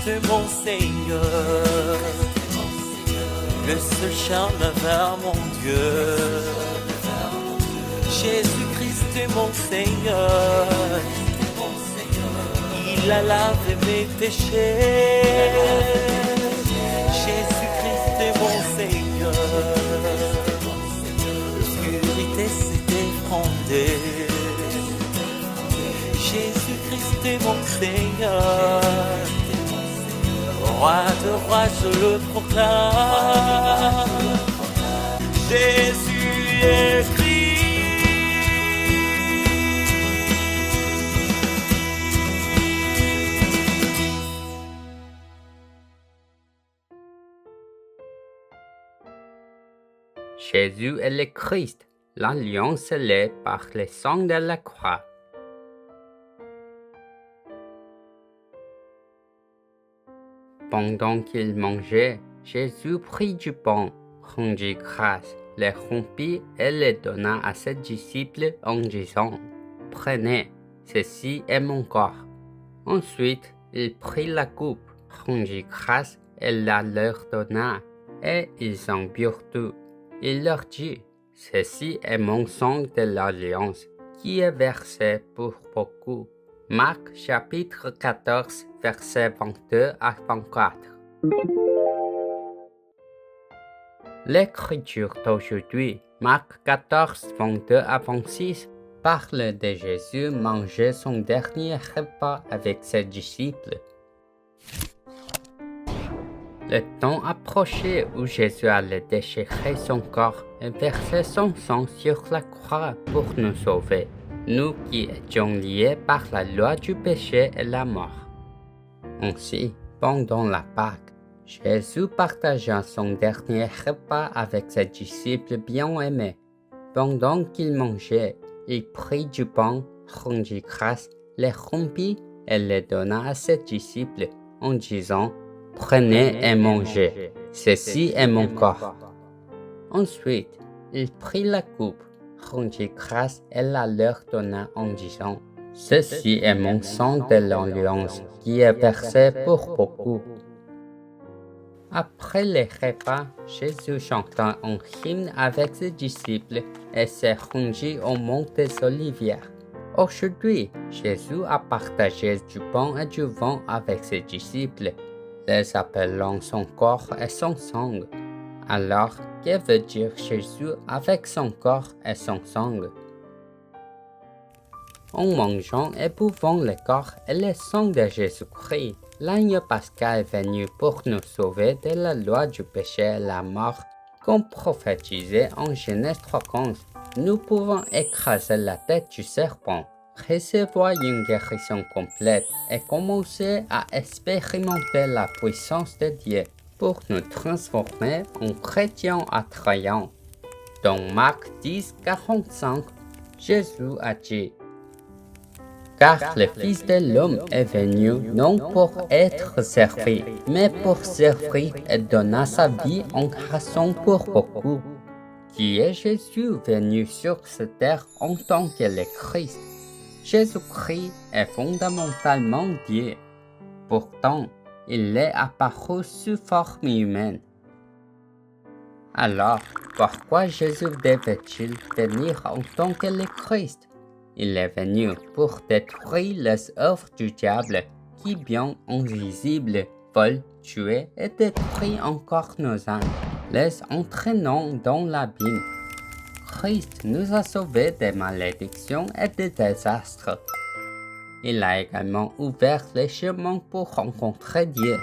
Jésus-Christ, mon Seigneur, le seul chemin vers mon Dieu. Jésus-Christ, mon Seigneur, il a lavé mes péchés. Jésus-Christ, mon Seigneur, l'obscurité s'est effondrée. Jésus-Christ, mon Seigneur, roi de rois, je le proclame. Jésus est Christ. Jésus est le Christ, l'alliance scellée par le sang de la croix. Pendant qu'il mangeait, Jésus prit du pain, rendit grâce, le rompit et le donna à ses disciples en disant « Prenez, ceci est mon corps. » Ensuite, il prit la coupe, rendit grâce et la leur donna, et ils en burent tout. Il leur dit « Ceci est mon sang de l'alliance, qui est versé pour beaucoup. » Marc chapitre 14, versets 22 à 24. L'écriture d'aujourd'hui, Marc 14, 22 à 26, parle de Jésus manger son dernier repas avec ses disciples. Le temps approchait où Jésus allait déchirer son corps et verser son sang sur la croix pour nous sauver, nous qui étions liés par la loi du péché et la mort. Ainsi, pendant la Pâque, Jésus partagea son dernier repas avec ses disciples bien-aimés. Pendant qu'il mangeait, il prit du pain, rendit grâce, le rompit et le donna à ses disciples en disant « Prenez et mangez, ceci est mon corps. » Ensuite, il prit la coupe, rendit grâce et la leur donna en disant « Ceci est mon sang de l'alliance qui est versé pour beaucoup. » Après le repas, Jésus chanta un hymne avec ses disciples et s'est rendu au mont des Olivières. Aujourd'hui, Jésus a partagé du pain et du vin avec ses disciples, les appelant son corps et son sang. Alors, que veut dire Jésus avec son corps et son sang? En mangeant et buvant le corps et le sang de Jésus-Christ, l'agneau pascal est venu pour nous sauver de la loi du péché et la mort, comme prophétisé en Genèse 3:15. Nous pouvons écraser la tête du serpent, recevoir une guérison complète et commencer à expérimenter la puissance de Dieu pour nous transformer en chrétiens attrayants. Dans Marc 10:45, Jésus a dit « Car le Fils de l'homme est venu non pour être servi, mais pour servir et donner sa vie en rançon pour beaucoup. » Qui est Jésus venu sur cette terre en tant que le Christ? Jésus-Christ est fondamentalement Dieu. Pourtant, il est apparu sous forme humaine. Alors, pourquoi Jésus devait-il venir en tant que le Christ? Il est venu pour détruire les œuvres du diable qui, bien invisibles, volent, tuent et détruisent encore nos âmes, les entraînant dans l'abîme. Christ nous a sauvés des malédictions et des désastres. Il a également ouvert les chemins pour rencontrer Dieu.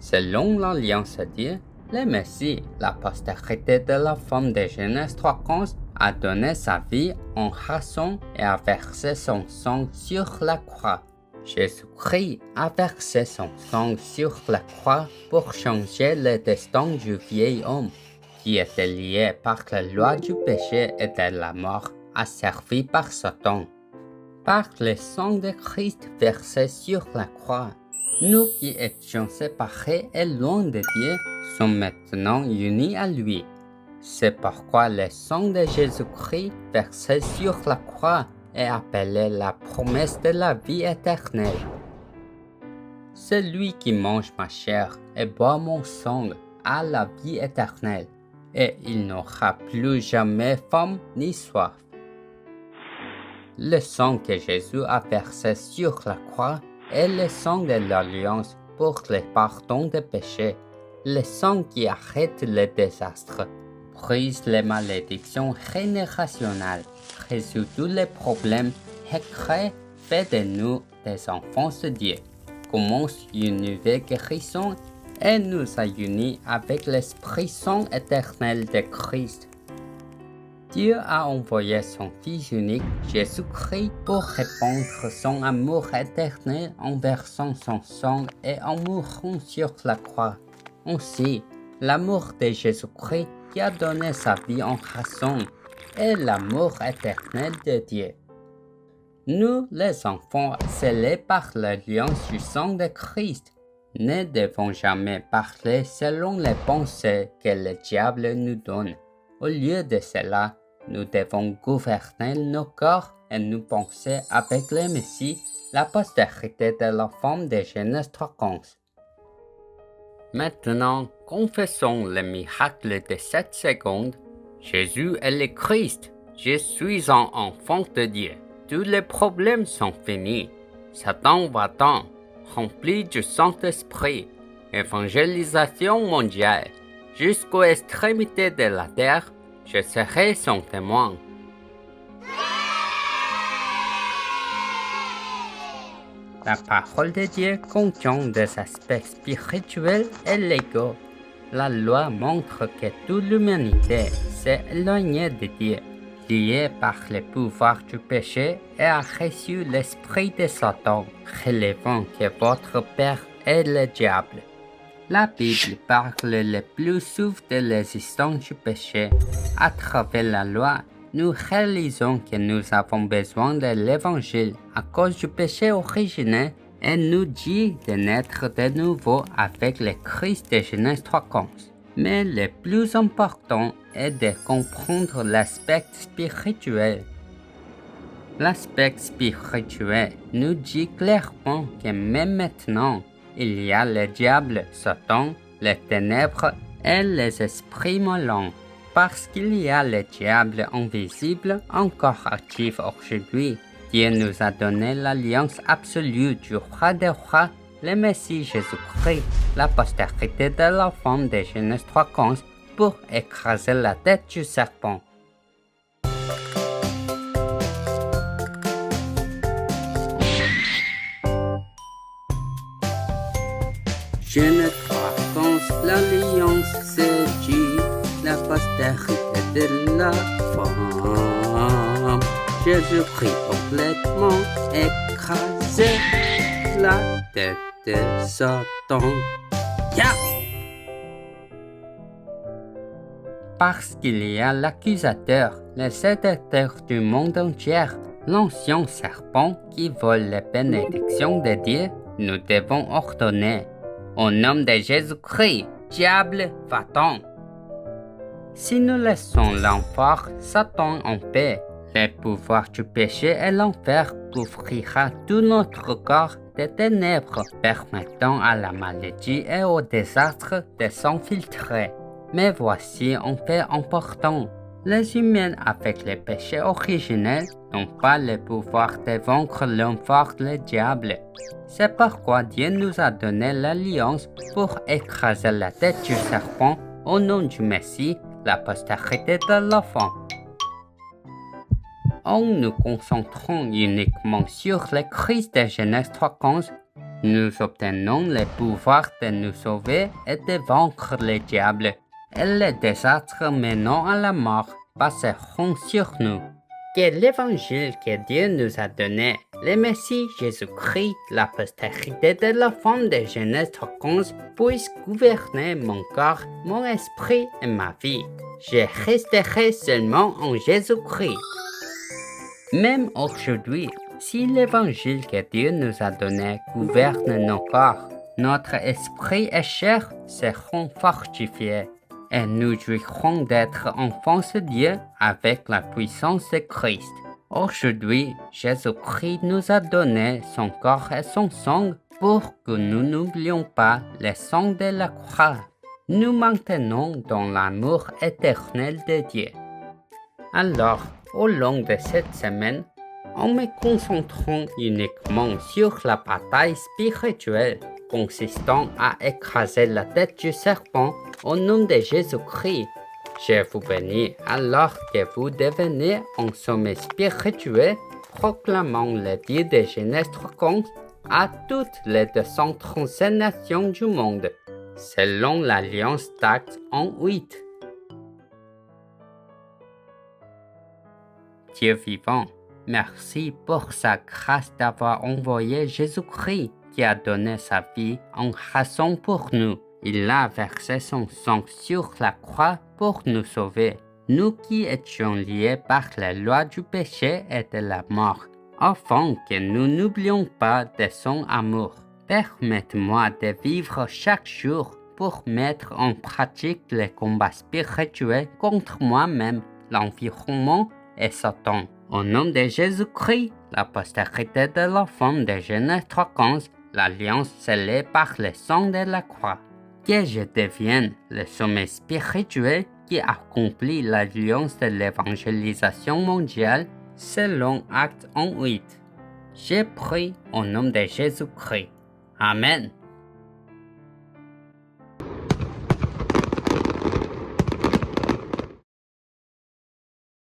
Selon l'alliance de Dieu, le Messie, la postérité de la femme de Genèse 3:15, a donné sa vie en rançon et a versé son sang sur la croix. Jésus-Christ a versé son sang sur la croix pour changer le destin du vieil homme, qui était lié par la loi du péché et de la mort, asservi par Satan. Par le sang de Christ versé sur la croix, nous qui étions séparés et loin de Dieu sommes maintenant unis à lui. C'est pourquoi le sang de Jésus-Christ versé sur la croix est appelé la promesse de la vie éternelle. Celui qui mange ma chair et boit mon sang a la vie éternelle, et il n'aura plus jamais faim ni soif. Le sang que Jésus a versé sur la croix est le sang de l'Alliance pour le pardon des péchés, le sang qui arrête les désastres, brise les malédictions générationnelles, résout tous les problèmes et fait de nous des enfants de Dieu, commence une nouvelle guérison et nous a unis avec l'Esprit Saint éternel de Christ. Dieu a envoyé son Fils unique, Jésus-Christ, pour répandre son amour éternel en versant son sang et en mourant sur la croix. Ainsi, l'amour de Jésus-Christ qui a donné sa vie en raison est l'amour éternel de Dieu. Nous, les enfants scellés par l'alliance du sang de Christ, ne devons jamais parler selon les pensées que le diable nous donne. Au lieu de cela, nous devons gouverner nos corps et nous penser avec le Messie, la postérité de la femme de Genèse 3:15. Maintenant, confessons le miracle de cette seconde. Jésus est le Christ. Je suis un enfant de Dieu. Tous les problèmes sont finis. Satan va-t'en, rempli du Saint-Esprit. Évangélisation mondiale. Jusqu'aux extrémités de la terre, je serai son témoin. La parole de Dieu contient des aspects spirituels et légaux. La loi montre que toute l'humanité s'est éloignée de Dieu, liée par le pouvoir du péché et a reçu l'esprit de Satan, relevant que votre père est le diable. La Bible parle le plus souvent de l'existence du péché. À travers la loi, nous réalisons que nous avons besoin de l'Évangile à cause du péché originel et nous dit de naître de nouveau avec le Christ de Genèse 3:15. Mais le plus important est de comprendre l'aspect spirituel. L'aspect spirituel nous dit clairement que même maintenant, il y a le diable, Satan, les ténèbres et les esprits malins. Parce qu'il y a le diable invisible encore actif aujourd'hui, Dieu nous a donné l'alliance absolue du roi des rois, le Messie Jésus-Christ, la postérité de la femme de Genèse 3:15, pour écraser la tête du serpent. Genèse 3:15, l'alliance c'est Dieu, la postérité de la femme. Jésus-Christ complètement écrasé la tête de Satan. Yeah! Parce qu'il y a l'accusateur, le séducteur du monde entier, l'ancien serpent qui vole les bénédictions de Dieu, nous devons ordonner. Au nom de Jésus-Christ, diable, va-t'en. Si nous laissons l'enfer, Satan en paix, le pouvoir du péché et l'enfer couvrira tout notre corps de ténèbres, permettant à la maladie et au désastre de s'infiltrer. Mais voici un fait important. Les humains avec le péché originel n'ont pas le pouvoir de vaincre l'enfer le diable. C'est pourquoi Dieu nous a donné l'alliance pour écraser la tête du serpent au nom du Messie, la postérité de l'enfant. En nous concentrant uniquement sur le Christ de Genèse 3:15, nous obtenons le pouvoir de nous sauver et de vaincre le diable, et les désastres menant à la mort passeront sur nous. Que l'évangile que Dieu nous a donné, le Messie Jésus-Christ, la postérité de la femme de Genèse 3:15, puisse gouverner mon corps, mon esprit et ma vie. Je resterai seulement en Jésus-Christ. Même aujourd'hui, si l'évangile que Dieu nous a donné gouverne nos corps, notre esprit et chair seront fortifiés et nous jouirons d'être enfants de Dieu avec la puissance de Christ. Aujourd'hui, Jésus-Christ nous a donné son corps et son sang pour que nous n'oublions pas les sang de la croix. Nous maintenons dans l'amour éternel de Dieu. Alors, au long de cette semaine, en me concentrant uniquement sur la bataille spirituelle consistant à écraser la tête du serpent au nom de Jésus-Christ, je vous bénis alors que vous devenez en sommet spirituel, proclamant le Dieu de Genèse 3:11 à toutes les 237 nations du monde, selon l'Alliance d'Actes 1:8. Dieu vivant, merci pour sa grâce d'avoir envoyé Jésus-Christ qui a donné sa vie en raison pour nous. Il a versé son sang sur la croix pour nous sauver, nous qui étions liés par la loi du péché et de la mort, afin que nous n'oublions pas de son amour. Permettez-moi de vivre chaque jour pour mettre en pratique les combats spirituels contre moi-même, l'environnement et Satan. Au nom de Jésus-Christ, la postérité de la femme de Genèse 3:15, l'alliance scellée par le sang de la croix. Que je devienne le sommet spirituel qui accomplit l'alliance de l'évangélisation mondiale selon Acte 1:8. J'ai prié au nom de Jésus-Christ. Amen.